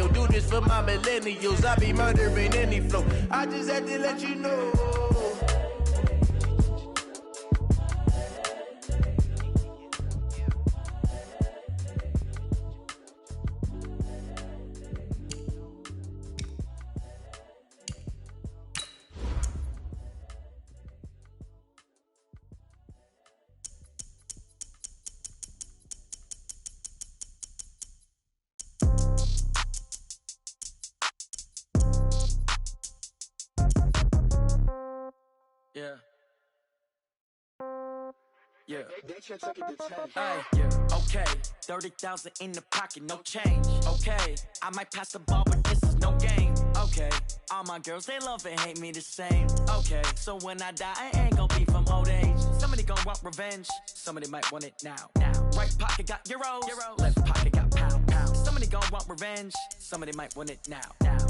millennial. Do this for my millennials. I be murdering any flow. I just had to let you know. Yeah. Hey, yeah. Okay, 30,000 in the pocket, no change. Okay, I might pass the ball, but this is no game. Okay, all my girls, they love and hate me the same. Okay, so when I die, I ain't gon' be from old age. Somebody gon' want revenge, somebody might want it now. Right pocket got euros, left pocket got pound. Somebody gon' want revenge, somebody might want it now.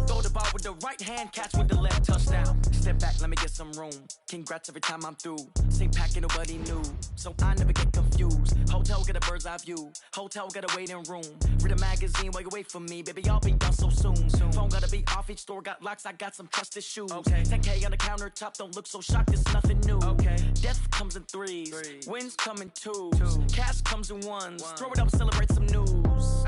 Throw the ball with the right hand, catch with the left, touchdown. Step back, let me get some room. Congrats every time I'm through. Same packet, nobody knew, so I never get confused. Hotel get a bird's eye view, hotel got a waiting room. Read a magazine while you wait for me, baby, I'll be done so soon. Phone gotta be off, each store got locks, I got some trusted shoes. 10K on the countertop, don't look so shocked, it's nothing new. Death comes in threes, wins come in twos, cash comes in ones. Throw it up, celebrate some news.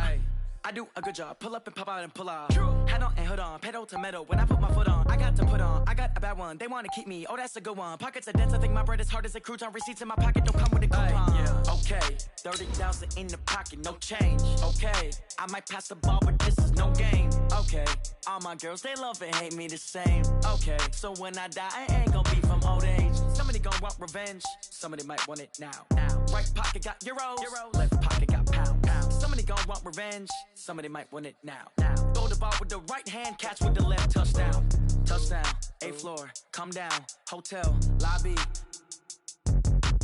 I do a good job, pull up and pop out and pull out. Head on and hood on, pedal to metal. When I put my foot on, I got to put on. I got a bad one, they wanna keep me, oh that's a good one. Pockets are dense, I think my bread is hard as a crouton. Receipts in my pocket don't come with a coupon. Okay, 30,000 in the pocket, no change. Okay, I might pass the ball, but this is no game. Okay, all my girls, they love and hate me the same. Okay, so when I die, I ain't gon' be from old age. Somebody gon' want revenge, somebody might want it now. Right pocket got euros, left pocket got pound. Somebody gon' want revenge, somebody might want it now. Throw the ball with the right hand, catch with the left, touchdown. Touchdown, 8th floor, come down, hotel, lobby.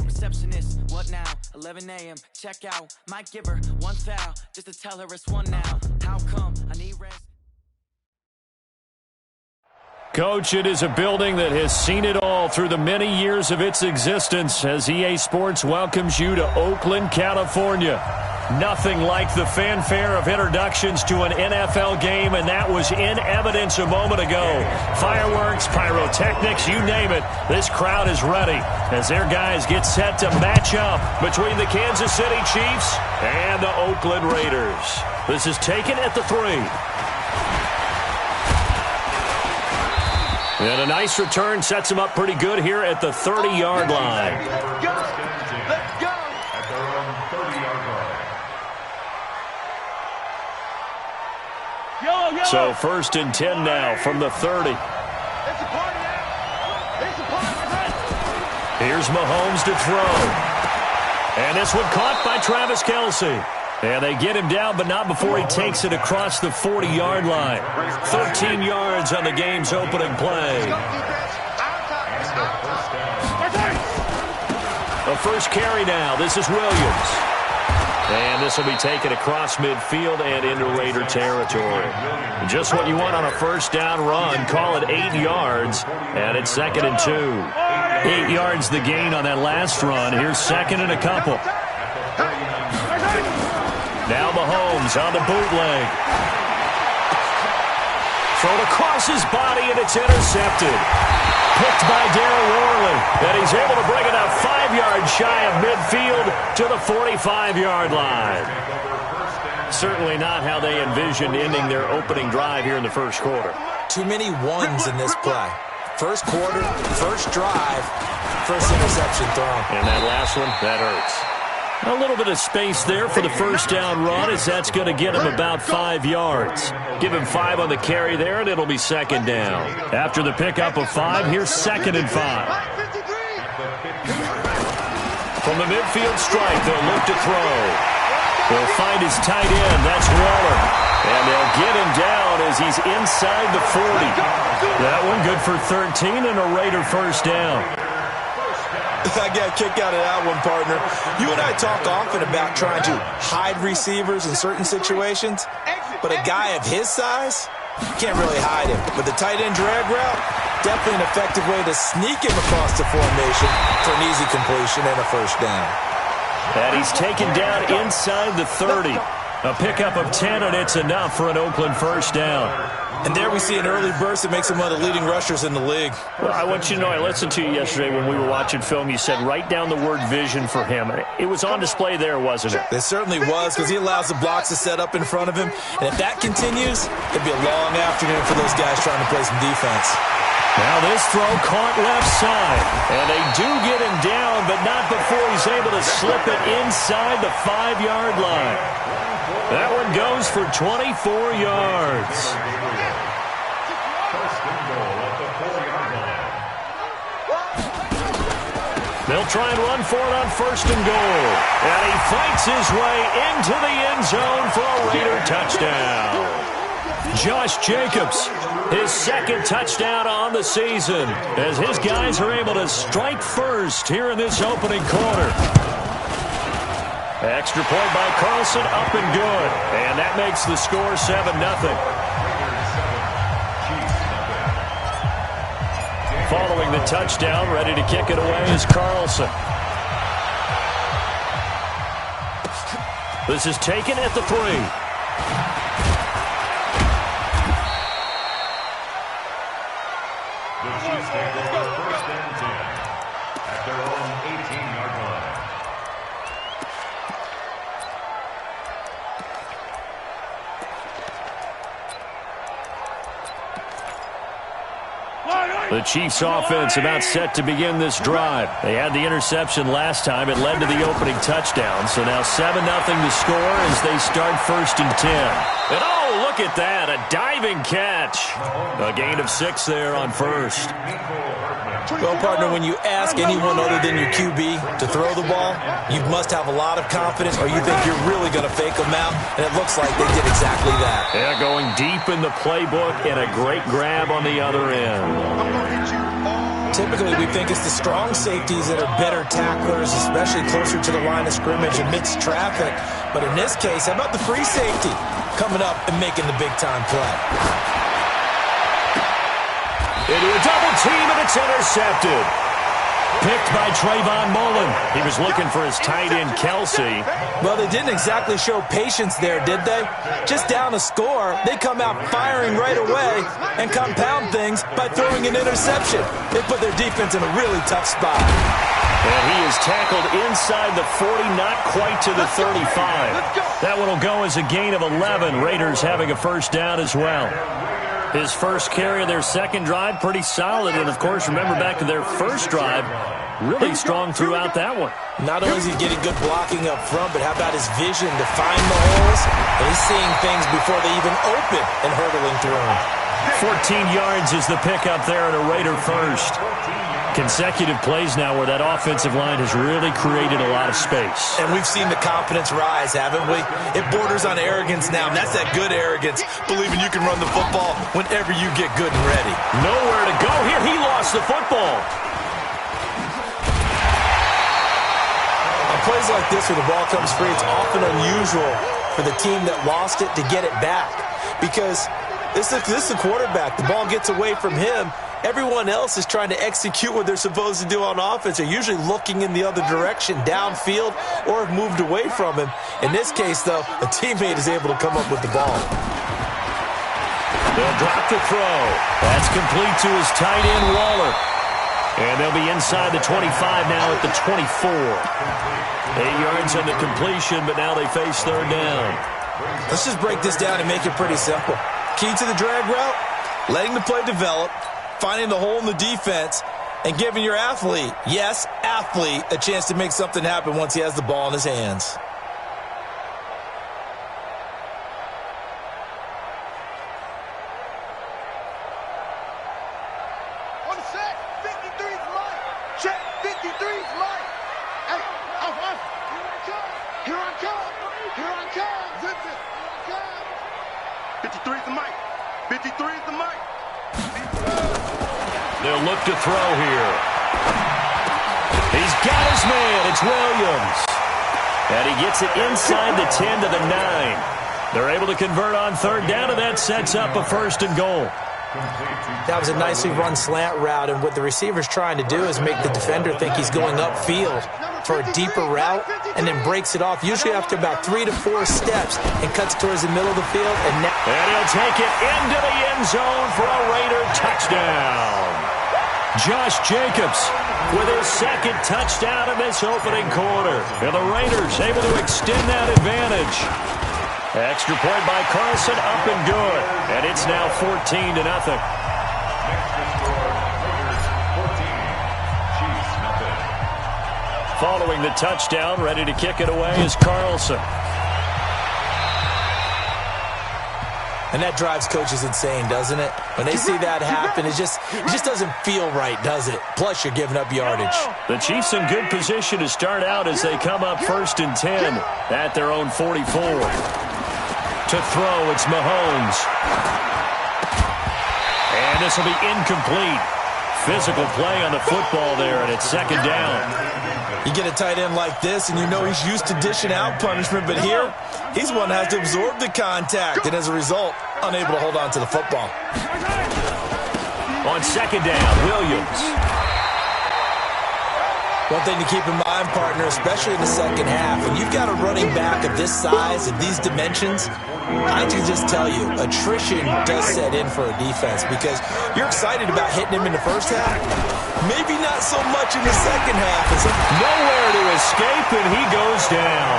Receptionist, what now? 11 a.m., check out. Might give her one foul, just to tell her it's one now. How come? I need rest. Coach, it is a building that has seen it all through the many years of its existence as EA Sports welcomes you to Oakland, California. Nothing like the fanfare of introductions to an NFL game, and that was in evidence a moment ago. Fireworks, pyrotechnics, you name it. This crowd is ready as their guys get set to match up between the Kansas City Chiefs and the Oakland Raiders. This is taken at the 3. And a nice return sets him up pretty good here at the 30-yard line. Let's go! At their own 30-yard line. So 1st and 10 now from the 30. Here's Mahomes to throw. And this one caught by Travis Kelce. And they get him down, but not before he takes it across the 40-yard line. 13 yards on the game's opening play. The first carry now. This is Williams. And this will be taken across midfield and into Raider territory. Just what you want on a first down run. Call it 8 yards, and it's 2nd and 2. 8 yards the gain on that last run. Here's 2nd and a couple. Now Mahomes on the bootleg. Thrown across his body, and it's intercepted. Picked by Darren Worley, and he's able to bring it out 5 yards shy of midfield to the 45-yard line. Certainly not how they envisioned ending their opening drive here in the first quarter. Too many ones in this play. First quarter, first drive, first interception thrown. And that last one, that hurts. A little bit of space there for the first down run as that's going to get him about 5 yards. Give him 5 on the carry there, and it'll be 2nd down. After the pickup of 5, here's 2nd and 5. From the midfield strike, they'll look to throw. They'll find his tight end. That's Waller. And they'll get him down as he's inside the 40. That one good for 13 and a Raider first down. I got a kick out of that one, partner. You and I talk often about trying to hide receivers in certain situations, but a guy of his size, you can't really hide him. But the tight end drag route, definitely an effective way to sneak him across the formation for an easy completion and a first down. And he's taken down inside the 30. A pickup of 10, and it's enough for an Oakland first down. And there we see an early burst that makes him one of the leading rushers in the league. Well, I want you to know, I listened to you yesterday when we were watching film. You said write down the word vision for him. It was on display there, wasn't it? It certainly was, because he allows the blocks to set up in front of him. And if that continues, it'd be a long afternoon for those guys trying to play some defense. Now this throw caught left side. And they do get him down, but not before he's able to slip it inside the 5-yard line. That one goes for 24 yards. They'll try and run for it on 1st and goal. And he fights his way into the end zone for a Raider touchdown. Josh Jacobs, his 2nd touchdown on the season, as his guys are able to strike first here in this opening quarter. Extra point by Carlson, up and good. And that makes the score 7-0. Following the touchdown, ready to kick it away is Carlson. This is taken at the 3. The Chiefs take over 1st and 10 at their own 18-yard line. The Chiefs offense about set to begin this drive. They had the interception last time. It led to the opening touchdown. So now 7-0 to score as they start 1st and 10. And oh, look at that. A diving catch. A gain of 6 there on 1st. Well, partner, when you ask anyone other than your QB to throw the ball, you must have a lot of confidence or you think you're really going to fake them out. And it looks like they did exactly that. Yeah, going deep in the playbook and a great grab on the other end. Typically, we think it's the strong safeties that are better tacklers, especially closer to the line of scrimmage amidst traffic. But in this case, how about the free safety coming up and making the big-time play? Into a double team, and it's intercepted. Picked by Trayvon Mullen. He was looking for his tight end, Kelsey. Well, they didn't exactly show patience there, did they? Just down a score, they come out firing right away and compound things by throwing an interception. They put their defense in a really tough spot. And he is tackled inside the 40, not quite to the 35. That one will go as a gain of 11. Raiders having a first down as well. His first carry of their second drive, pretty solid. And, of course, remember back to their first drive, really strong throughout that one. Not only is he getting good blocking up front, but how about his vision to find the holes? And he's seeing things before they even open and hurdling through them. 14 yards is the pickup there at a Raider first. Consecutive plays now where that offensive line has really created a lot of space. And we've seen the confidence rise, haven't we? It borders on arrogance now, and that's that good arrogance, believing you can run the football whenever you get good and ready. Nowhere to go here. He lost the football. On plays like this where the ball comes free, it's often unusual for the team that lost it to get it back. Because this is the quarterback. The ball gets away from him. Everyone else is trying to execute what they're supposed to do on offense. They're usually looking in the other direction, downfield, or have moved away from him. In this case, though, a teammate is able to come up with the ball. They'll drop the throw. That's complete to his tight end, Waller. And they'll be inside the 25 now at the 24. 8 yards on the completion, but now they face third down. Let's just break this down and make it pretty simple. Key to the drag route, letting the play develop, finding the hole in the defense, and giving your athlete, yes, athlete, a chance to make something happen once he has the ball in his hands. On the set, 53's mine. Check, 53's mine. Hey, off. Here I come. Here I come. Zip it. Here I come. 53's the mic. 53's the mic. They'll look to throw here. He's got his man. It's Williams. And he gets it inside the 10 to the 9. They're able to convert on third down, and that sets up a first and goal. That was a nicely run slant route, and what the receiver's trying to do is make the defender think he's going upfield for a deeper route, and then breaks it off, usually after about 3 to 4 steps, and cuts towards the middle of the field. And he'll take it into the end zone for a Raider touchdown. Josh Jacobs with his second touchdown in this opening quarter. And the Raiders able to extend that advantage. Extra point by Carlson, up and good. And it's now 14-0. Following the touchdown, ready to kick it away is Carlson. And that drives coaches insane, doesn't it? When they see that happen, it just doesn't feel right, does it? Plus, you're giving up yardage. The Chiefs in good position to start out as they come up 1st and 10 at their own 44. To throw, it's Mahomes. And this will be incomplete. Physical play on the football there, and it's 2nd down. You get a tight end like this, and you know he's used to dishing out punishment, but here, he's one that has to absorb the contact, and as a result, unable to hold on to the football. On 2nd down, Williams. One thing to keep in mind, partner, especially in the second half, when you've got a running back of this size, of these dimensions, I can just tell you, attrition does set in for a defense because you're excited about hitting him in the first half. Maybe not so much in the second half. Nowhere to escape, and he goes down.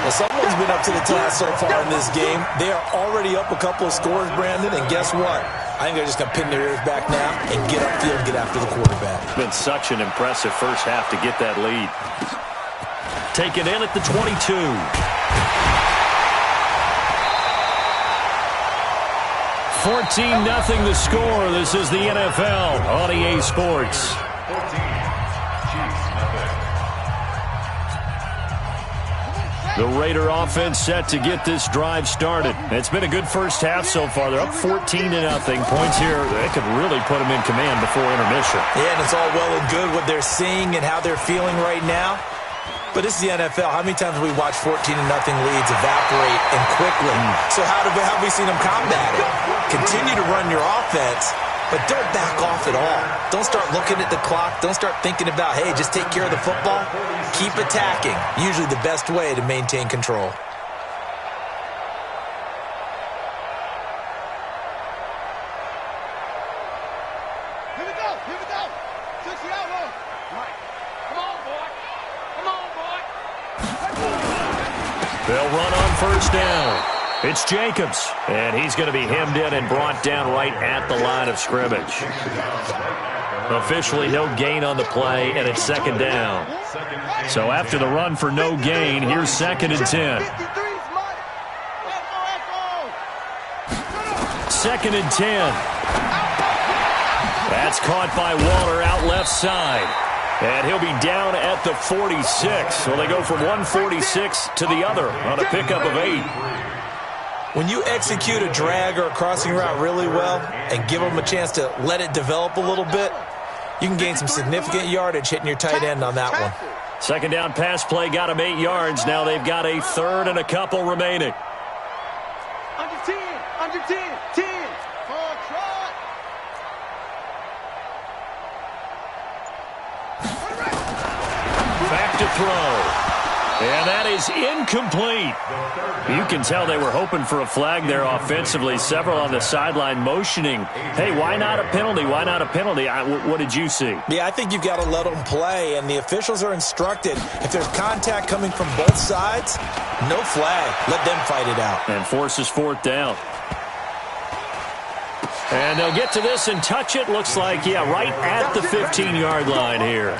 Well, someone's been up to the task so far in this game. They are already up a couple of scores, Brandon, and guess what? I think they're just going to pin their ears back now and get upfield and get after the quarterback. Been such an impressive first half to get that lead. Taken in at the 22. $14-0 the score. This is the NFL on EA Sports. The Raider offense set to get this drive started. It's been a good first half so far. They're up 14-0. Points here, they could really put them in command before intermission. Yeah, and it's all well and good what they're seeing and how they're feeling right now. But this is the NFL. How many times have we watched 14-0 leads evaporate and quickly? So how have we seen them combat it? Continue to run your offense, but don't back off at all. Don't start looking at the clock. Don't start thinking about, hey, just take care of the football. Keep attacking. Usually the best way to maintain control. Here we go. Here we go. 60 out low. Right. Come on, boy. Come on, boy. They'll run on 1st down. It's Jacobs, and he's going to be hemmed in and brought down right at the line of scrimmage. Officially no gain on the play, and it's 2nd down. So after the run for no gain, here's 2nd and 10. 2nd and 10. That's caught by Waller out left side. And he'll be down at the 46. So they go from 146 to the other on a pickup of 8. When you execute a drag or a crossing route really well and give them a chance to let it develop a little bit, you can gain some significant yardage hitting your tight end on that one. 2nd down pass play got him 8 yards. Now they've got a 3rd and a couple remaining. Under 10. Under 10. 10. For trot. Back to throw. And that is incomplete. You can tell they were hoping for a flag there offensively. Several on the sideline motioning, hey, why not a penalty? Why not a penalty? What did you see? Yeah, I think you've got to let them play, and the officials are instructed. If there's contact coming from both sides, no flag. Let them fight it out. And forces 4th down. And they'll get to this and touch it. Looks like, yeah, right at the 15-yard line here.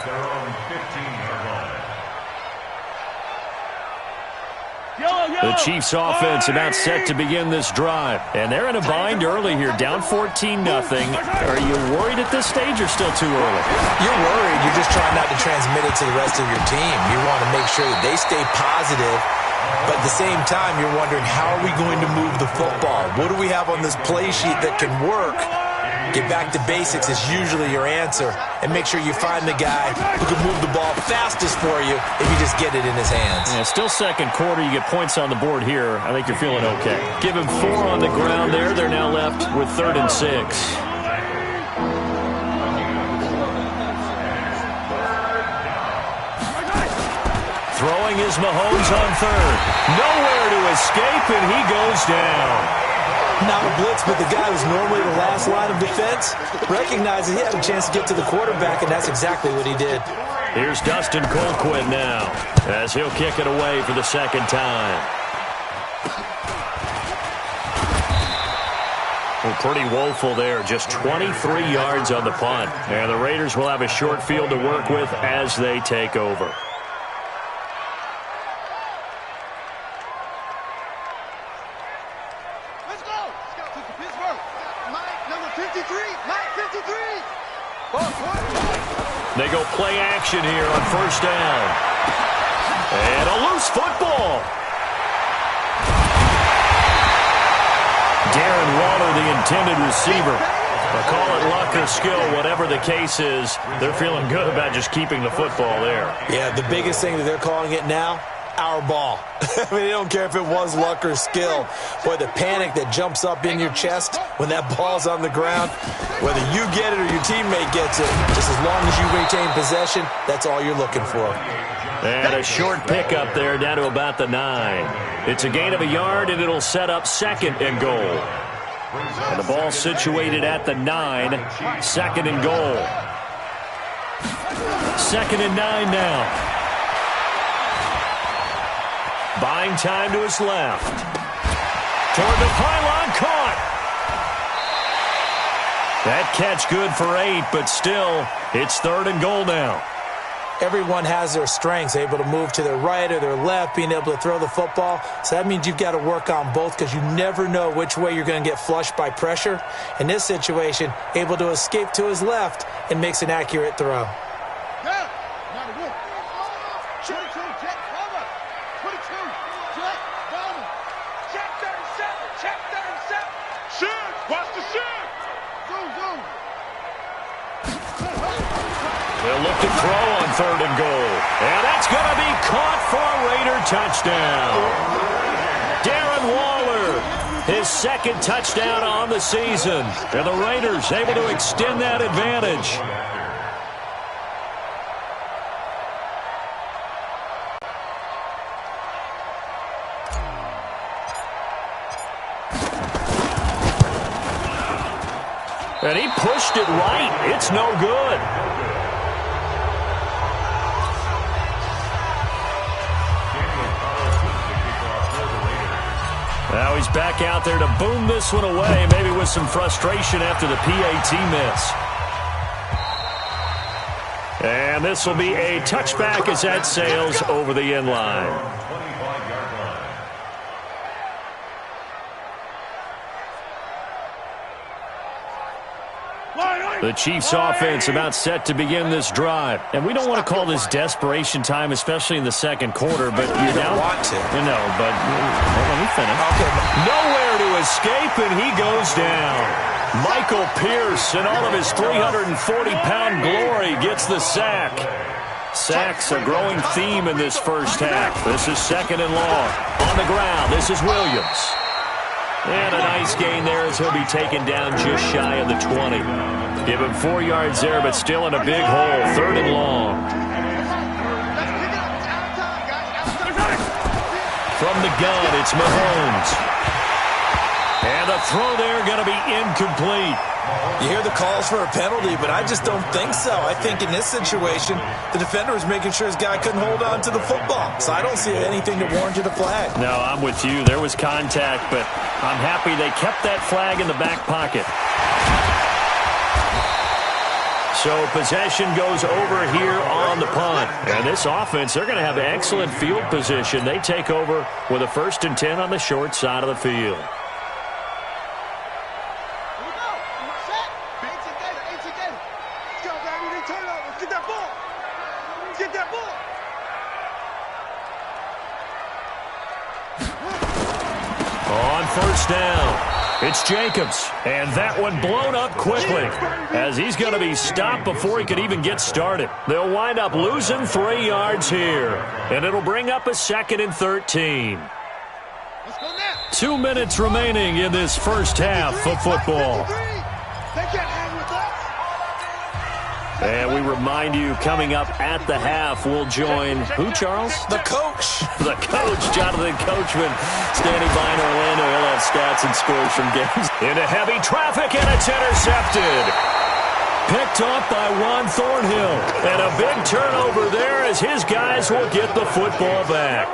The Chiefs offense about set to begin this drive. And they're in a bind early here, down 14-0. Are you worried at this stage or still too early? You're worried. You're just trying not to transmit it to the rest of your team. You want to make sure that they stay positive. But at the same time, you're wondering, how are we going to move the football? What do we have on this play sheet that can work? Get back to basics is usually your answer. And make sure you find the guy who can move the ball fastest for you if you just get it in his hands. Yeah, still 2nd quarter. You get points on the board here. I think you're feeling okay. Give him 4 on the ground there. They're now left with 3rd and 6. Throwing is Mahomes on third. Nowhere to escape, and he goes down. Not a blitz, but the guy who's normally the last line of defense recognizes he had a chance to get to the quarterback, and that's exactly what he did. Here's Dustin Colquitt now, as he'll kick it away for the second time. Well, pretty woeful there. Just 23 yards on the punt. And the Raiders will have a short field to work with as they take over. Let's go. Let's go to Pittsburgh. Mike, number 53. Mike, 53. They go play action here on first down. And a loose football. Darren Waller, the intended receiver. But call it luck or skill, whatever the case is, they're feeling good about just keeping the football there. Yeah, the biggest thing that they're calling it now, our ball. I mean, they don't care if it was luck or skill. Boy, the panic that jumps up in your chest when that ball's on the ground, whether you get it or your teammate gets it, just as long as you retain possession, that's all you're looking for. And a short pickup there down to about the 9. It's a gain of a yard, and it'll set up second and goal. And the ball situated at the 9, second and goal. Second and 9 now. Buying time to his left. Toward the pylon, caught. That catch good for 8, but still, it's third and goal now. Everyone has their strengths, able to move to their right or their left, being able to throw the football. So that means you've got to work on both because you never know which way you're going to get flushed by pressure. In this situation, able to escape to his left and makes an accurate throw. They'll look to throw on third and goal. And that's going to be caught for a Raider touchdown. Darren Waller, his second touchdown on the season. And the Raiders able to extend that advantage. And he pushed it right. It's no good. Now he's back out there to boom this one away, maybe with some frustration after the PAT miss. And this will be a touchback as that sails over the end line. The Chiefs offense about set to begin this drive. And we don't want to call this desperation time, especially in the second quarter, but you don't want to. You know, but let me finish. Okay. Nowhere to escape, and he goes down. Michael Pierce, in all of his 340-pound glory, gets the sack. Sacks a growing theme in this first half. This is second and long. On the ground, this is Williams. And a nice gain there as he'll be taken down just shy of the 20. Give him 4 yards there, but still in a big hole. Third and long. From the gun, it's Mahomes. And the throw there going to be incomplete. You hear the calls for a penalty, but I just don't think so. I think in this situation, the defender was making sure his guy couldn't hold on to the football. So I don't see anything to warrant you the flag. No, I'm with you. There was contact, but I'm happy they kept that flag in the back pocket. So possession goes over here on the punt. And this offense, they're going to have excellent field position. They take over with a 1st and 10 on the short side of the field. On first down, it's Jacobs, and that one blown up quickly as he's going to be stopped before he could even get started. They'll wind up losing 3 yards here, and it'll bring up a 2nd and 13. 2 minutes remaining in this first half of football. They can't hang with us. And we remind you, coming up at the half, we'll join who, Charles? The coach. The coach, Jonathan Coachman, standing by in Orlando. He'll have stats and scores from games. Into heavy traffic, and it's intercepted. Picked off by Juan Thornhill. And a big turnover there as his guys will get the football back.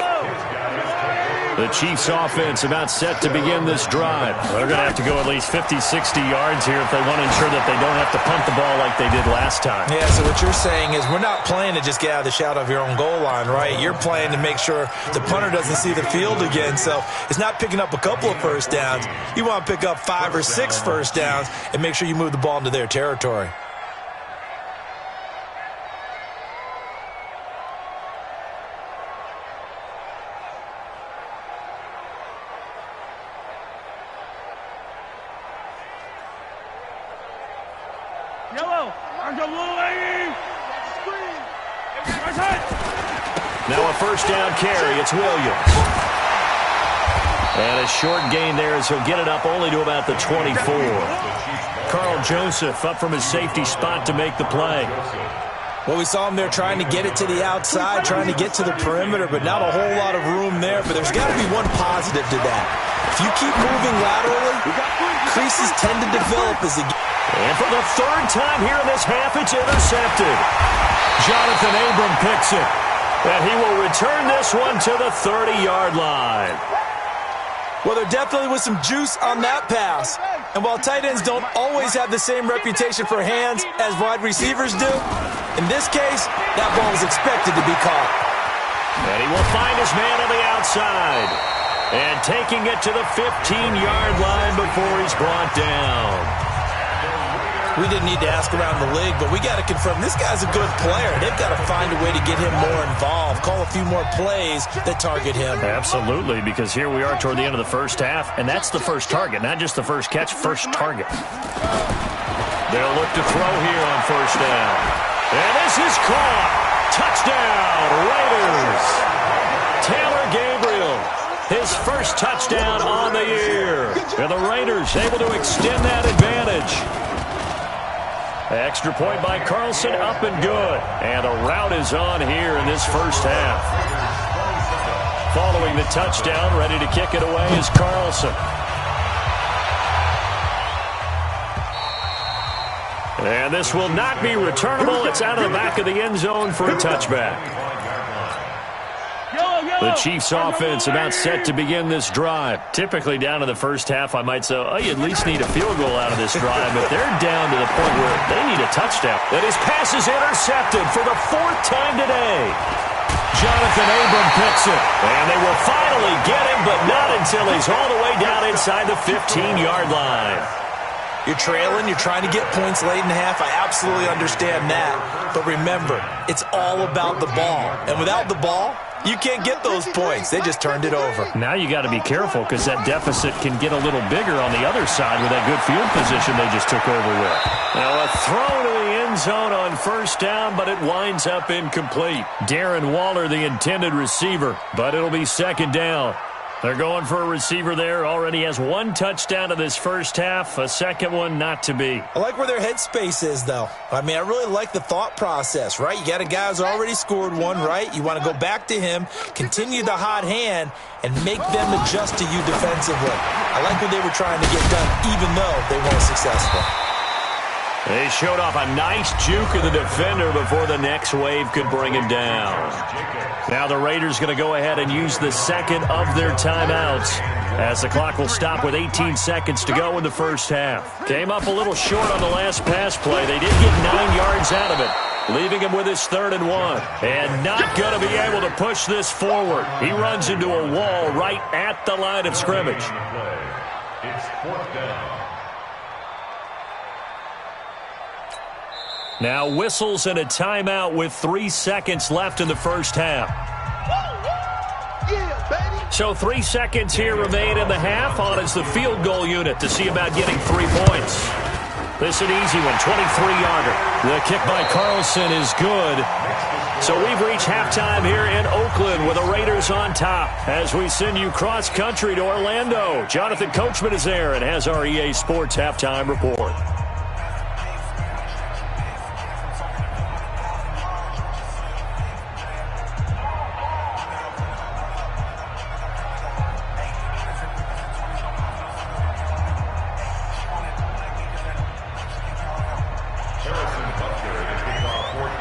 The Chiefs' offense about set to begin this drive. They're going to have to go at least 50, 60 yards here if they want to ensure that they don't have to punt the ball like they did last time. Yeah, so what you're saying is we're not playing to just get out of the shadow of your own goal line, right? You're playing to make sure the punter doesn't see the field again. So it's not picking up a couple of first downs. You want to pick up 5 or 6 first downs and make sure you move the ball into their territory. Now a first down carry. It's Williams. And a short gain there as he'll get it up only to about the 24. Carl Joseph up from his safety spot to make the play. Well, we saw him there trying to get it to the outside, trying to get to the perimeter, but not a whole lot of room there. But there's got to be one positive to that. If you keep moving laterally, creases tend to develop as it gets. And for the third time here in this half, it's intercepted. Jonathan Abram picks it. And he will return this one to the 30-yard line. Well, there definitely was some juice on that pass. And while tight ends don't always have the same reputation for hands as wide receivers do, in this case, that ball was expected to be caught. And he will find his man on the outside. And taking it to the 15-yard line before he's brought down. We didn't need to ask around the league, but we got to confirm this guy's a good player. They've got to find a way to get him more involved, call a few more plays that target him. Absolutely, because here we are toward the end of the first half, and that's the first target, not just the first catch, first target. They'll look to throw here on first down. And this is caught. Touchdown, Raiders. Taylor Gabriel, his first touchdown on the year. And the Raiders able to extend that advantage. Extra point by Carlson, up and good. And a rout is on here in this first half. Following the touchdown, ready to kick it away is Carlson. And this will not be returnable. It's out of the back of the end zone for a touchback. The Chiefs' offense about set to begin this drive. Typically down to the first half, I might say, oh, you at least need a field goal out of this drive, but they're down to the point where they need a touchdown. And his pass is intercepted for the 4th time today. Jonathan Abram picks it. And they will finally get him, but not until he's all the way down inside the 15-yard line. You're trailing, you're trying to get points late in the half. I absolutely understand that. But remember, it's all about the ball. And without the ball, you can't get those points. They just turned it over. Now you got to be careful because that deficit can get a little bigger on the other side with that good field position they just took over with. Now a throw to the end zone on first down, but it winds up incomplete. Darren Waller, the intended receiver, but it'll be second down. They're going for a receiver there. Already has 1 touchdown in this first half. A second one not to be. I like where their headspace is, though. I mean, I really like the thought process, right? You got a guy who's already scored one, right? You want to go back to him, continue the hot hand, and make them adjust to you defensively. I like what they were trying to get done, even though they weren't successful. They showed off a nice juke of the defender before the next wave could bring him down. Now the Raiders going to go ahead and use the second of their timeouts as the clock will stop with 18 seconds to go in the first half. Came up a little short on the last pass play. They did get 9 yards out of it, leaving him with his 3rd and 1. And not going to be able to push this forward. He runs into a wall right at the line of scrimmage. It's 4th down. Now whistles and a timeout with 3 seconds left in the first half. So 3 seconds here remain in the half. On is the field goal unit to see about getting 3 points. This is an easy one, 23-yarder. The kick by Carlson is good. So we've reached halftime here in Oakland with the Raiders on top as we send you cross-country to Orlando. Jonathan Coachman is there and has our EA Sports halftime report.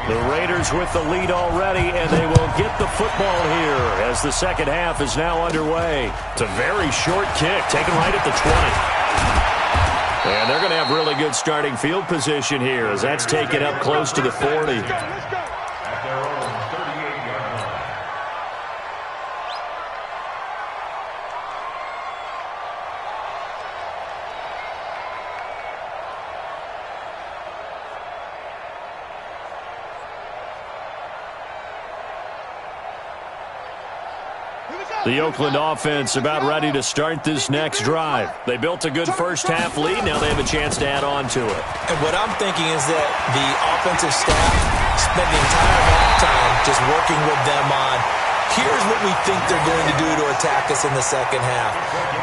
The Raiders with the lead already, and they will get the football here as the second half is now underway. It's a very short kick, taken right at the 20. And they're going to have really good starting field position here as that's taken up close to the 40. The Oakland offense about ready to start this next drive. They built a good first-half lead. Now they have a chance to add on to it. And what I'm thinking is that the offensive staff spent the entire halftime just working with them on, here's what we think they're going to do to attack us in the second half.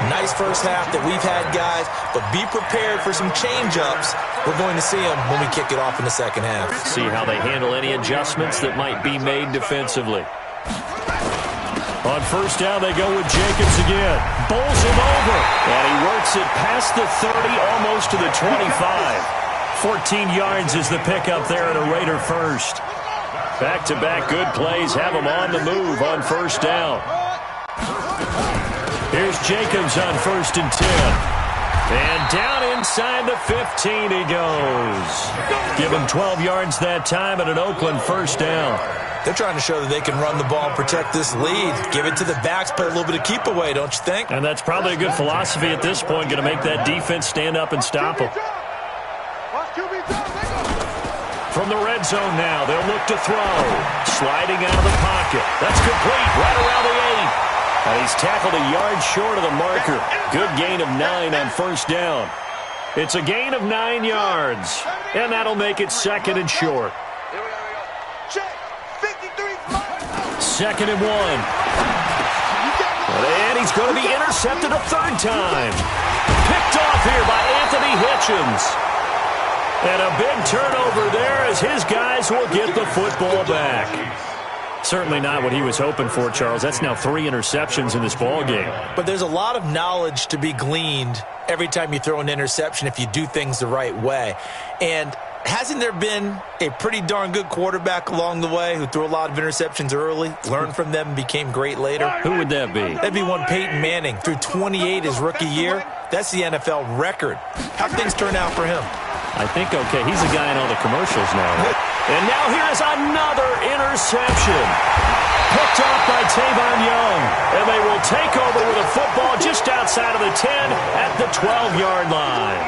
Nice first half that we've had, guys, but be prepared for some change-ups. We're going to see them when we kick it off in the second half. See how they handle any adjustments that might be made defensively. On first down, they go with Jacobs again. Bowls him over. And he works it past the 30, almost to the 25. 14 yards is the pickup there at a Raider first. Back-to-back good plays have him on the move on first down. Here's Jacobs on 1st and 10. And down inside the 15 he goes. Give him 12 yards that time at an Oakland first down. They're trying to show that they can run the ball and protect this lead. Give it to the backs, play a little bit of keep away, don't you think? And that's probably a good philosophy at this point, going to make that defense stand up and stop them. From the red zone now, they'll look to throw. Sliding out of the pocket. That's complete, right around the 8. And he's tackled a yard short of the marker. Good gain of 9 on first down. It's a gain of 9 yards. And that'll make it second and short. Second and 1. And he's going to be intercepted a third time. Picked off here by Anthony Hitchens. And a big turnover there as his guys will get the football back. Certainly not what he was hoping for, Charles. That's now 3 interceptions in this ball game. But there's a lot of knowledge to be gleaned every time you throw an interception if you do things the right way. And hasn't there been a pretty darn good quarterback along the way who threw a lot of interceptions early, learned from them, and became great later? Who would that be? That'd be one Peyton Manning. Threw 28 his rookie year. That's the NFL record. How'd things turn out for him? I think, okay, he's the guy in all the commercials now. And now here's another interception. Picked off by Tavon Young. And they will take over with a football just outside of the 10 at the 12-yard line.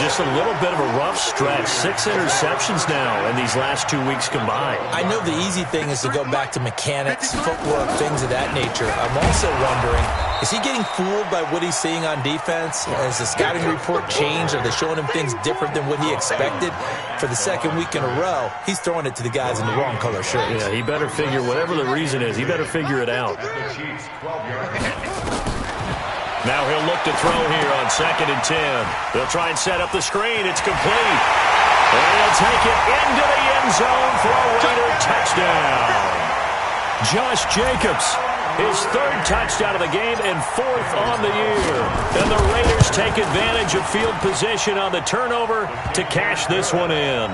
Just a little bit of a rough stretch. 6 interceptions now in these last 2 weeks combined. I know the easy thing is to go back to mechanics, footwork, things of that nature. I'm also wondering, is he getting fooled by what he's seeing on defense? Has the scouting report changed? Are they showing him things different than what he expected? For the second week in a row, he's throwing it to the guys in the wrong color shirts. Yeah, he better figure, whatever the reason is, he better figure it out. Now he'll look to throw here on 2nd and 10. They'll try and set up the screen. It's complete. And he'll take it into the end zone for a Raider touchdown. Josh Jacobs, his 3rd touchdown of the game and 4th on the year. And the Raiders take advantage of field position on the turnover to cash this one in.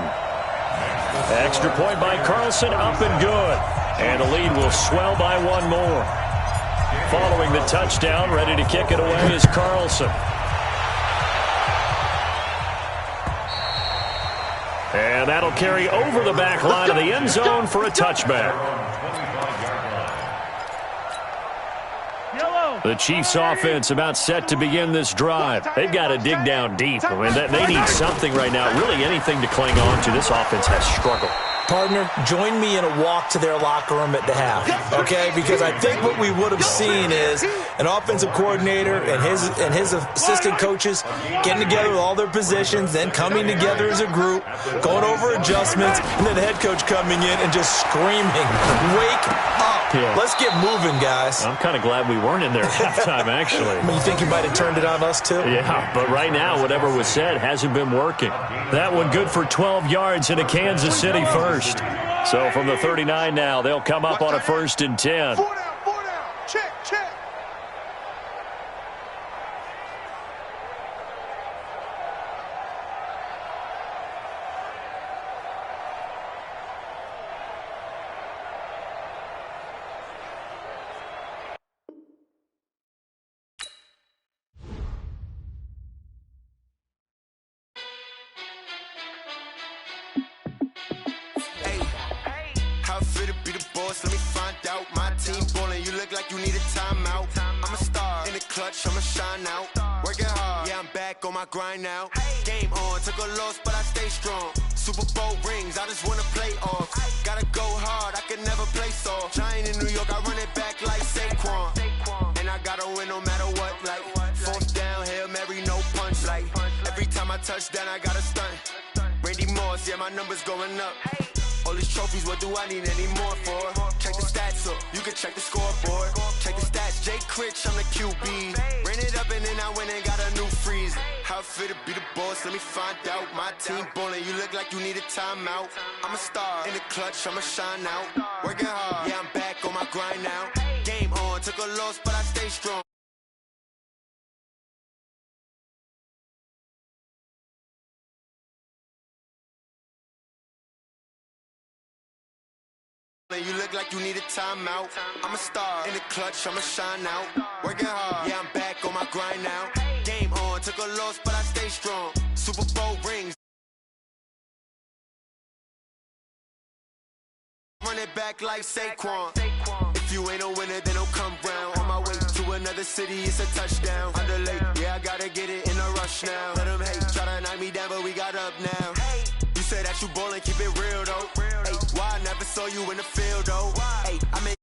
Extra point by Carlson, up and good. And the lead will swell by 1 more. Following the touchdown, ready to kick it away is Carlson. And that'll carry over the back line of the end zone for a touchback. The Chiefs' offense about set to begin this drive. They've got to dig down deep. I mean, they need something right now, really anything to cling on to. This offense has struggled. Partner, join me in a walk to their locker room at the half, okay? Because I think what we would have seen is an offensive coordinator and his assistant coaches getting together with all their positions, then coming together as a group, going over adjustments, and then the head coach coming in and just screaming, "Wake up. Yeah. Let's get moving, guys." I'm kind of glad we weren't in there at halftime, actually. You think you might have turned it on us, too? Yeah, but right now, whatever was said hasn't been working. That one good for 12 yards into Kansas City first. So from the 39 now, they'll come up on a 1st and 10. 4 down. Check. fit to be the boss? Let me find out. My team ballin', you look like you need a timeout. I'm a star in the clutch, I'ma shine out. Working hard, yeah, I'm back on my grind now. Game on, took a loss, but I stay strong. Super Bowl rings, I just wanna play off. Gotta go hard, I can never play soft. Giant in New York, I run it back like Saquon. And I gotta win no matter what, like fourth down, Hail Mary, no punch. Like every time I touch down, I gotta stunt. Randy Moss, yeah, my numbers going up. All these trophies, what do I need any more for? Check the stats up, you can check the scoreboard. Check the stats, Jake Critch, I'm the QB. Ran it up and then I went and got a new freeze. How it fit to be the boss, let me find out. My team ballin', you look like you need a timeout. I'm a star in the clutch, I'ma shine out. Working hard, yeah, I'm back on my grind now. Game on, took a loss, but I stay strong. You look like you need a timeout. I'm a star in the clutch, I'ma shine out. Working hard, yeah, I'm back on my grind now. Game on, took a loss, but I stay strong. Super Bowl rings. Run it back like Saquon. If you ain't a winner, then don't come round. On my way to another city, it's a touchdown. Underlay, yeah, I gotta get it in a rush now. Let them hate, try to knock me down, but we got up now. You say that you ballin', keep it real though. Hey, why I never saw you in the field though? Hey, I made